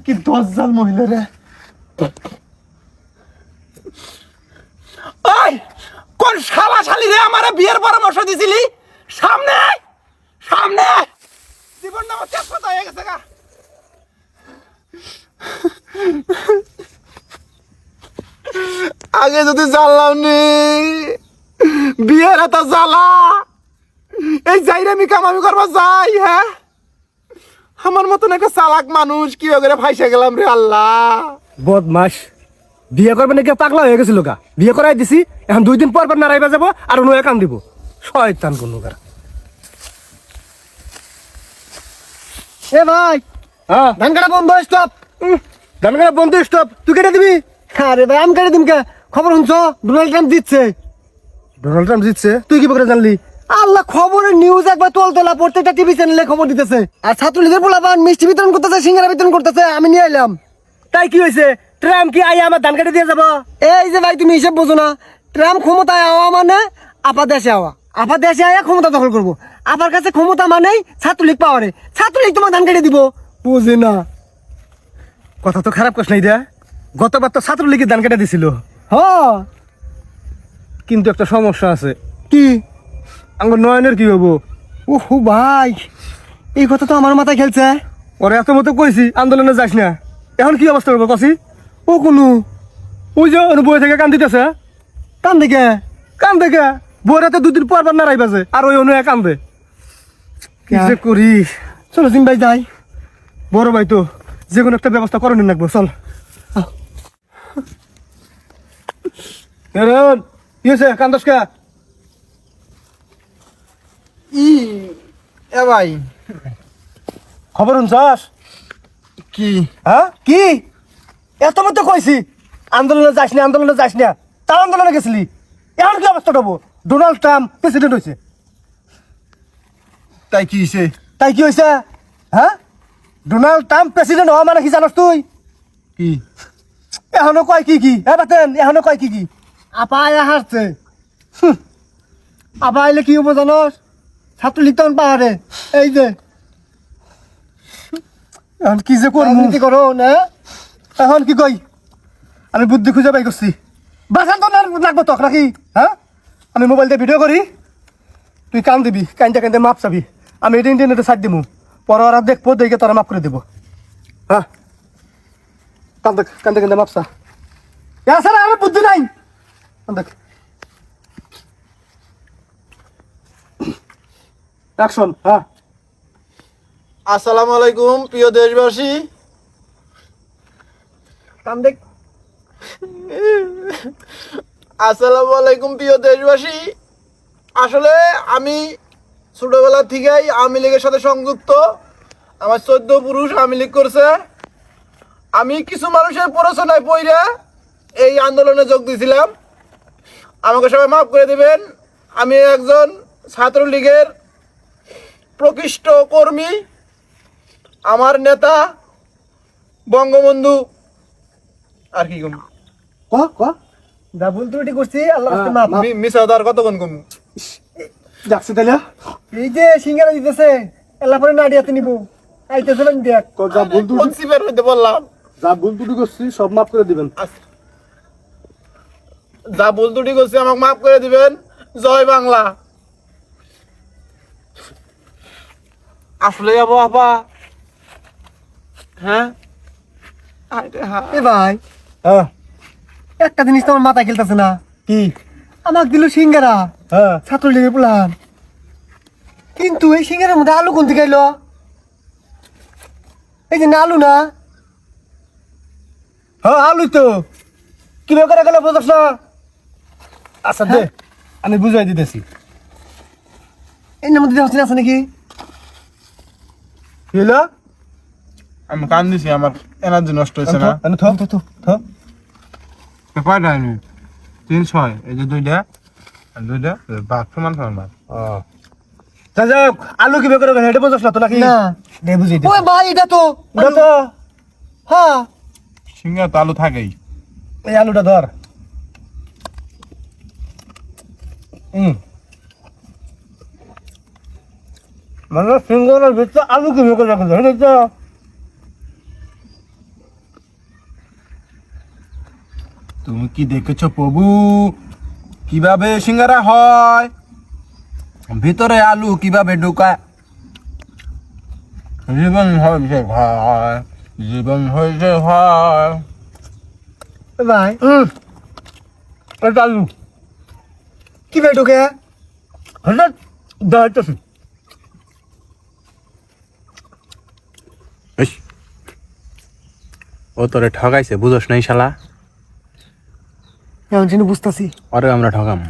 কি দজ্জাল মহিলা রে। ওই কোন শালা শালি রে আমারে বিয়ের পরামর্শ দিছিলি? সামনে আয়, সামনে আয়। জীবনটা আমার তেজপাতা হয়ে গেছে গা। আগে যদি জানলাম নি বিয়ের এত জ্বালা, এই যাইরামি কাম আমি করবো যাই। হ্যাঁ, আমার মতন একটা চালাক মানুষ কি করে ফাইসে গেলাম রে আল্লাহ। বদমাস, বিয়ে করবে নাকি পাগলা হয়ে গেছিল গা। বিয়ে করাই দিছি, এখন 2 দিন পর পর নারাইবা যাবো আর অন্য কাম দিব। শয়তান কোন গার। এ ভাই, হ্যাঁ, ধান কাটা বন্ধ, স্টপ। ধান কাটা বন্ধ, স্টপ। তুই কেটে দিবি? আরে ভাই, আমি কেটে দিম কে? খবর শুনছো? ডোনাল্ড ট্রাম্প জিতছে। ডোনাল্ড ট্রাম্প জিতছে? তুই কি করে জানলি? আল্লাহ, খবরের নিউজ একবার তোলা প্রত্যেকটা টিভি চ্যানেলে খবর দিতেছে। আর ছাত্রলীগের পোলাপান মিষ্টি বিতরণ করতেছে, সিঙ্গারা বিতরণ করতেছে, আমি নিয়ে এলাম। তাই কি হয়েছে? ট্রাম্প কি আইয়া আমার ধান কেটে দিয়ে যাবো? এই যে ভাই, তুমি হিসেব বোঝো না। ট্রাম্প ক্ষমতায় আওয়া মানে আপা দেশে আওয়া, আপা দেশে আয়া ক্ষমতা দখল করবো। আপার কাছে ক্ষমতা মানেই ছাত্রলীগ পাওয়ারে, ছাত্রলীগ তোমার ধান কেটে দিব। বুঝে না। কথা তো খারাপ কস নাই দে। গতবার তো ছাত্রলীগের ধান কেটে দিছিল। হ, কিন্তু একটা সমস্যা আছে। কি? আমার নয়নের কি হবো? ওহো ভাই, এই কথা তো আমার মাথায় খেলছে। ওরা এত মতো কইছি আন্দোলনে যাস না, এখন কি অবস্থা করবো কসি? ও কোনো ওই যে বই থেকে কান দিতেছে। কান দেখে কান দেখে বইরা তো 2 দিন পর পর নারাই বাজে আর ওই অনুয়া কান্দে। কি যে করি? চলো জিম ভাই যাই। বড় ভাই তো যে কোনো একটা ব্যবস্থা করে নিন রাখবো। চল। কি হয়েছে? কান্দস কে? এ ভাই, খবর শুনছস? কি হ্যাঁ, কি এত মতো কইছি আন্দোলনে যাস না, আন্দোলনে যাস না, তার আন্দোলনে গেছিলি। এখন কি অবস্থা হবো? ডোনাল্ড ট্রাম্প প্রেসিডেন্ট হয়েছে। তাই কি হয়েছে? তাই কি হয়েছে? হ্যাঁ, ডোনাল্ড ট্রাম্প প্রেসিডেন্ট হওয়া মানে কি জানোস তুই? কি এখনো কয় কি কি? হ্যাঁ বাতেন, এখনো কয় কি কি? আপা আয়া হারছে। আপা আইলে কি হবো জানোস? ছাত্রলীগ তখন পাহাড়ে। এই যে এখন কি যে করবো? রাজনীতি করো না। এখন কি কই? আমি বুদ্ধি খুঁজে বাই করছি। বাসান তো লাগবো তক নাকি? হ্যাঁ, আমি মোবাইল দিয়ে ভিডিও করি, তুই কান দিবি, কানতে কানতে মাপ চাবি। আমি এটা ইন্টারনেটে ছাড় দিবো, পরে ওরা দেখবো, দেখে তোরা মাফ করে দেবো। হ্যাঁ, কান্দে কান্দে কান্দে মাপ চা। স্যার, আমার বুদ্ধি নাই। দেখ অ্যাকশন। হ্যাঁ, আসসালামু আলাইকুম প্রিয় দেশবাসী। কান দেখ। আসসালামু আলাইকুম প্রিয় দেশবাসী। আসলে আমি ছোটবেলা থেকেই আওয়ামী লীগের সাথে সংযুক্ত। আমার 14 পুরুষ আওয়ামী লীগ করছে। আমি কিছু মানুষের প্ররোচনায় পইরা এই আন্দোলনে যোগ দিয়েছিলাম। আমাকে সবাই মাফ করে দিবেন। আমি একজন ছাত্রলীগের প্রকৃষ্ট কর্মী। আমার নেতা বঙ্গবন্ধু। আর কি কম ক ক যা ভুল ত্রুটি করছি, আল্লাহ রাস্তে মাপ। মিস আর কতক্ষণ কম? যাচ্ছি তাহলে। এই যে সিঙ্গারা দিতেছে, এলা পরে নাড়িয়াতে নিব। আইতেছিলাম দেখ। তোর যা ভুল ত্রুটি, কনসিপার হইতে বললাম। যা ভুল ত্রুটি করছি সব মাফ করে দিবেন। যা ভুল ত্রুটি করছি আমাকে মাফ করে দিবেন। জয় বাংলা। আসলে যাবো আপা? হ্যাঁ, এ ভাই, হ্যাঁ, একটা জিনিস তো আমার মাথায় খেলতেছে না। কি? আমাকে দিল সিঙ্গারা, হ্যাঁ, ছাত্রলীগের প্লান। কিন্তু এই সিঙ্গারের মধ্যে আলু কোন থেকে এলো? এই যে না, আলু না। হ্যাঁ, আলু তো কিভাবে করে গেল বুঝছ না? আচ্ছা দে, আমি বুঝাই দিতেছি। এর মধ্যে দেখছি আছে নাকি? কি হলো? আমি কান দিছি, আমার এনার্জি নষ্ট হয়েছে না। কয়টা আমি 3 6 এই যে দুইটা আর দুইটা ভাগ সমান সমান ভাগ। যা যাক, আলু কিভাবে করে গেল এটা বুঝছ না তো নাকি? না। দে বুঝাই ওই দিছি। ভাই, এটা তো এটা তো হ্যাঁ। সিঙ্গা তো আলু থাকেই। এই আলুটা ধর। মানে সিঙ্গারের ভিতরে আলু কিভাবে করে রাখা যায়? তুমি কি দেখেছো প্রভু কিভাবে সিঙ্গারা হয়, ভিতরে আলু কিভাবে ঢোকায়? জীবন হয়েছে ভাই, জীবন হয়েছে ভাই। ভাই এটা আলু কি ভাই ঢোকে? হঠাৎ দাঁড়াইতেছি। ও তোরে ঠকাইছে, বুঝোস নাই শালা? এমন চিনি বুঝতেছি। ওরে আমরা ঠকাম।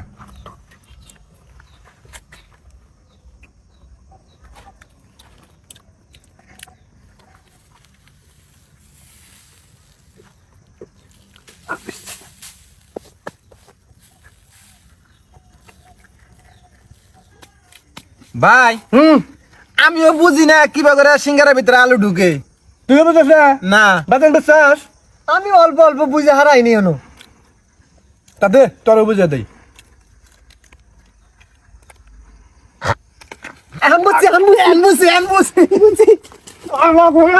ভাই আমিও বুঝি না কিভাবে করে সিঙ্গারার ভিতরে আলু ঢুকে। তুইও বুঝছ না? না বাজান বিশ্বাস আমি অল্প অল্প বুঝে হারাইনি এনো। তাতে তোরও বুঝে দেই। এখন বুঝছি, এখন বুঝছি, এখন বুঝছি, এখন বুঝছি, বুঝছি। আল্লাহ ভয়